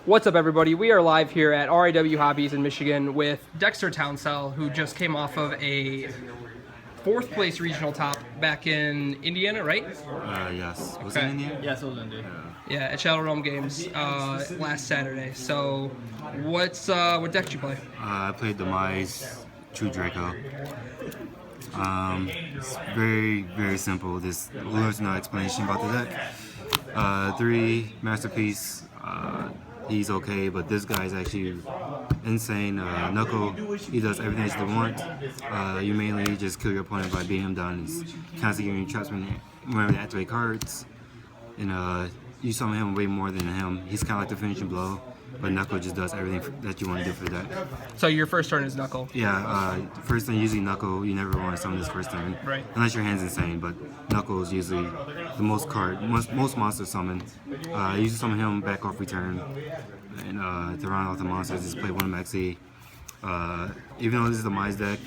What's up, everybody? We are live here at RIW Hobbies in Michigan with Dexter Townsell, who just came off of a 4th place regional top back in Indiana, right? Yes. Was Okay. it Indiana? Yes, it was India. Yeah, at Shadow Realm Games last Saturday. So, what deck did you play? I played Demise, True Draco. It's very, very simple. There's no explanation about the deck. 3 Masterpiece. He's okay, but this guy's actually insane. Knuckle, he does everything that you want. You mainly just kill your opponent by beating him down. He's constantly giving you traps whenever they activate cards. And you summon him way more than him. He's kind of like the finishing blow, but Knuckle just does everything that you want to do for that. So your first turn is Knuckle. Yeah, first turn usually Knuckle. You never want to summon this first turn, Right? Unless your hand's insane. But Knuckle is usually the most monster summon. You usually summon him back off return, and to round off the monsters, just play one Maxi. Even though this is the Mize deck,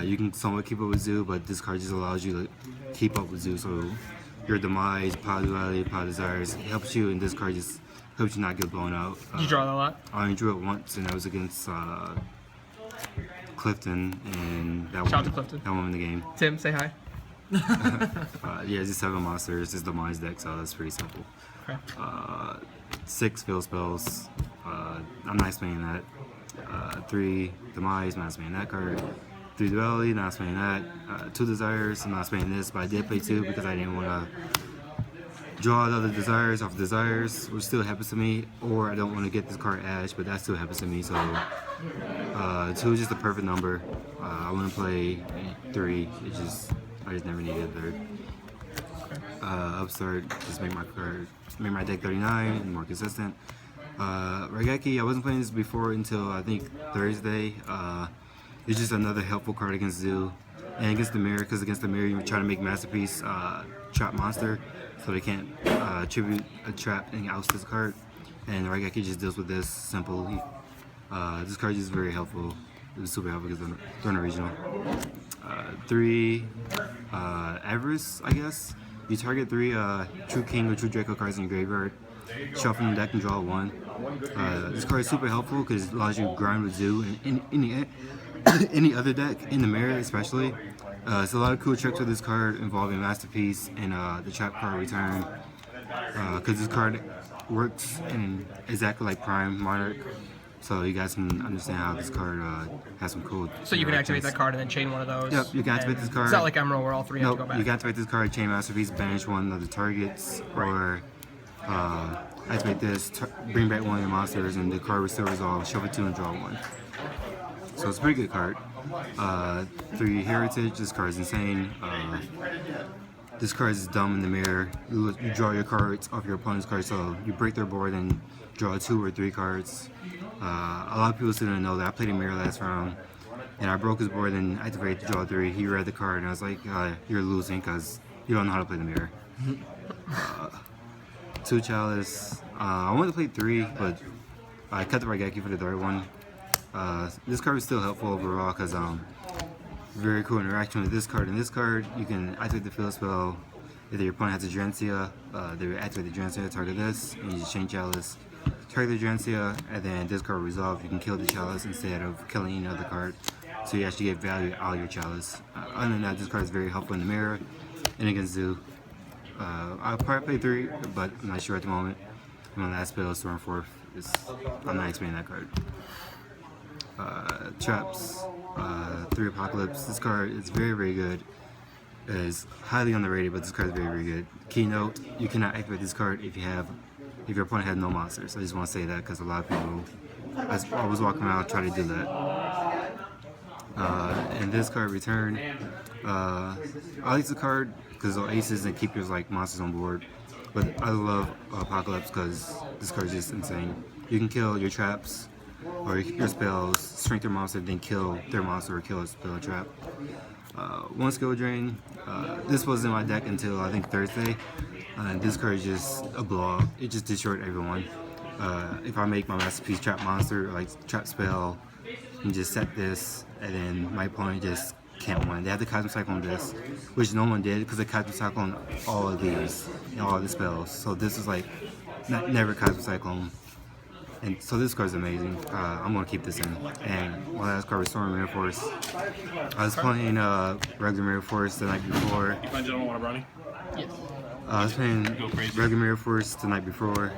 you can somewhat keep up with Zoo, but this card just allows you to keep up with Zoo. So your Demise, Power Duality, Power Desires helps you, and this card just helps you not get blown out. Did you draw that a lot? I only drew it once, and that was against Clifton, and that Shout out to Clifton. That won the game. Tim, say hi. Yeah, it's just 7 monsters. It's the Demise deck, so that's pretty simple. Okay. 6 field spells. I'm not explaining that. 3 Demise, I'm not explaining that card. 3 Duality, not explaining that. 2 Desires, I'm not explaining this, but I did play 2 because I didn't want to draw the other Desires off Desires, which still happens to me, or I don't want to get this card Ash, but that still happens to me, so 2 is just the perfect number. I want to play 3, I just never needed a 3rd. Upstart, just make my deck 39 and more consistent. Raigeki, I wasn't playing this before until I think Thursday. It's just another helpful card against Zoo and against the mirror, because against the mirror you try to make Masterpiece trap monster, so they can't tribute a trap and oust this card. And Raigeki just deals with this simple. This card is very helpful. It was super helpful because during the regional. 3 Avarice, I guess. You target 3 True King or True Draco cards in your graveyard, shuffle the deck and draw 1. This card is super helpful because it allows you to grind with Zoo and any other deck, in the mirror especially. It's a lot of cool tricks with this card involving Masterpiece and the trap card return, because this card works in exactly like Prime Monarch. So you guys can understand how this card has some cool. So you can activate that card and then chain one of those. Yep, you can activate this card. It's not like Emerald where all 3 have to go back. You can activate this card, chain Masterpiece, banish one of the targets, or activate this, bring back one of your monsters, and the card will still resolve, shuffle 2 and draw 1. So it's a pretty good card. 3 Heritage, this card is insane. This card is dumb in the mirror. You draw your cards off your opponent's card, so you break their board and draw 2 or 3 cards. A lot of people still don't know that I played a mirror last round, and I broke his board and activated to draw 3. He read the card, and I was like, you're losing because you don't know how to play the mirror. 2 Chalice. I wanted to play 3, but I cut the Raigeki for the 3rd one. This card is still helpful overall because very cool interaction with this card and this card. You can activate the field spell. If your opponent has a Drancia, they will activate the Drancia, target this, and you just chain Chalice. Target the Drancia, and then this card resolve. You can kill the Chalice instead of killing any other card, so you actually get value out of your Chalice. Other than that, this card is very helpful in the mirror and against Zoo. I'll probably play 3, but I'm not sure at the moment. My last spell is Stormforth. I'm not explaining that card. Traps, 3 Apocalypse. This card is very, very good. It's highly underrated, but this card is very, very good. Keynote: you cannot activate this card if your opponent has no monsters. I just want to say that because a lot of people, I was walking around trying to do that. And this card, Return. I like the card because the aces and keep your monsters on board. But I love Apocalypse because this card is just insane. You can kill your traps or your spells, strength their monster, then kill their monster or kill a spell or trap. 1 skill drain. This was in my deck until I think Thursday. And this card is just a blowout. It just destroyed everyone. If I make my Masterpiece trap monster, like trap spell, and just set this, and then my opponent just can't win. They have to Cosmic Cyclone this, which no one did because they Cosmic Cyclone all of these and all of the spells. So this is like never Cosmic Cyclone. And so this card's amazing. I'm gonna keep this in. And my last card was Storm Mirror Force. I was playing regular Mirror Force the night before. You find gentlemen want a brownie? Yes. I was playing regular Mirror Force the night before.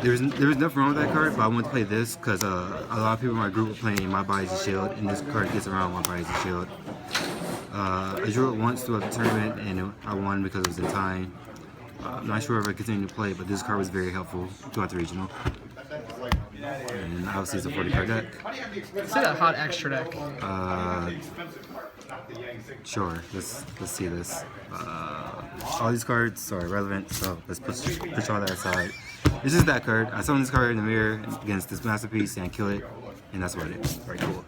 There was nothing wrong with that card, but I wanted to play this because a lot of people in my group were playing My Body's a Shield, and this card gets around My Body's a Shield. I drew it once throughout the tournament, and I won because it was in time. I'm not sure if I continue to play, but this card was very helpful throughout the regional. And obviously it's a 40 card deck. Say that hot extra deck. Sure, let's see this. All these cards are relevant, so let's push all that aside. This is that card. I summon this card in the mirror against this masterpiece and kill it, and that's what I did. Very cool.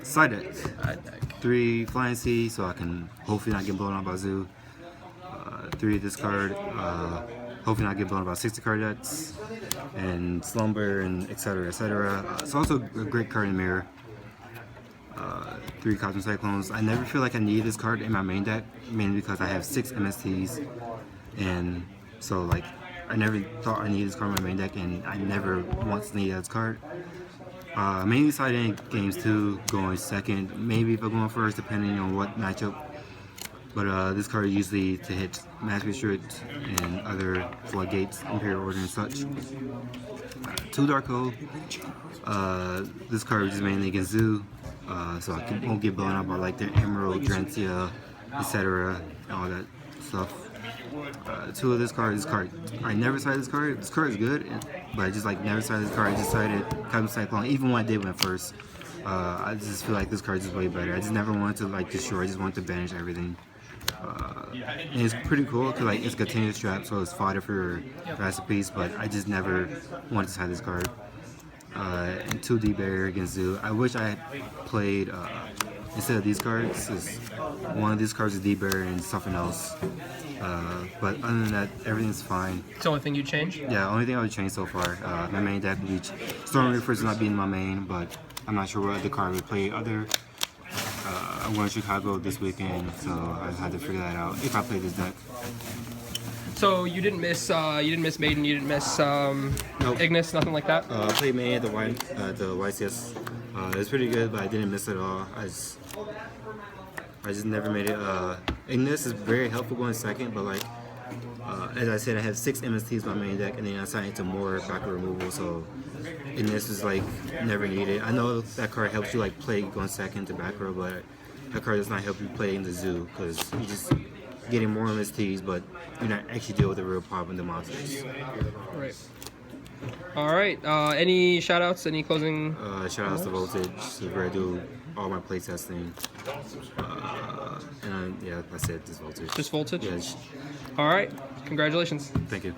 Side deck. 3 Flying Sea, so I can hopefully not get blown out by Zoo. 3 of this card, hopefully not get blown out by 60 card decks, and Slumber, and etc. etc. It's also a great card in the mirror. 3 Cosmic Cyclones. I never feel like I need this card in my main deck, mainly because I have 6 MSTs, and so like I never thought I needed this card in my main deck, and I never once needed this card. Mainly side in games 2, going second, maybe if I'm going first, depending on what matchup. But this card usually to hit Mass Restrict and other Floodgates, Imperial Order and such. 2 Draco. This card is mainly against Zoo, so I won't get blown up by like the Emerald, Drentia, etc. all that stuff. 2 of this card. I never sided this card. This card is good, but I just like never sided this card. I decided Cosmic Cyclone, even when I did win first. I just feel like this card is way better. I just never wanted to like destroy. I just wanted to banish everything. And it's pretty cool because like it's a continuous trap, so it's fodder for your recipes. But I just never wanted to side this card. And 2 D-Barrier against Zoo. I wish I had played instead of these cards. One of these cards is D-Barrier and something else. But other than that, everything's fine. It's the only thing you change? Yeah, only thing I would change so far. My main deck would be Storm Reefers not being my main, but I'm not sure what other card would play. I'm going to Chicago this weekend, so I had to figure that out if I play this deck. So you didn't miss Maiden, you didn't miss Nope. Ignis, nothing like that? I played Main at the YCS. It was pretty good, but I didn't miss it at all. I just never made it. Ignis is very helpful going second, but like as I said, I have 6 MSTs in my main deck, and then I signed into more backward removal, so Ignis is like never needed. I know that card helps you like play going second to back row, but that card does not help you play in the Zoo because you just getting more MSTs, but you're not actually dealing with the real problem, the monsters. Right. All right. Any shout outs? Any closing? Shout outs to Voltage, where I do all my play testing. Yeah, that's it. Just Voltage. Just Voltage? Yeah. All right. Congratulations. Thank you.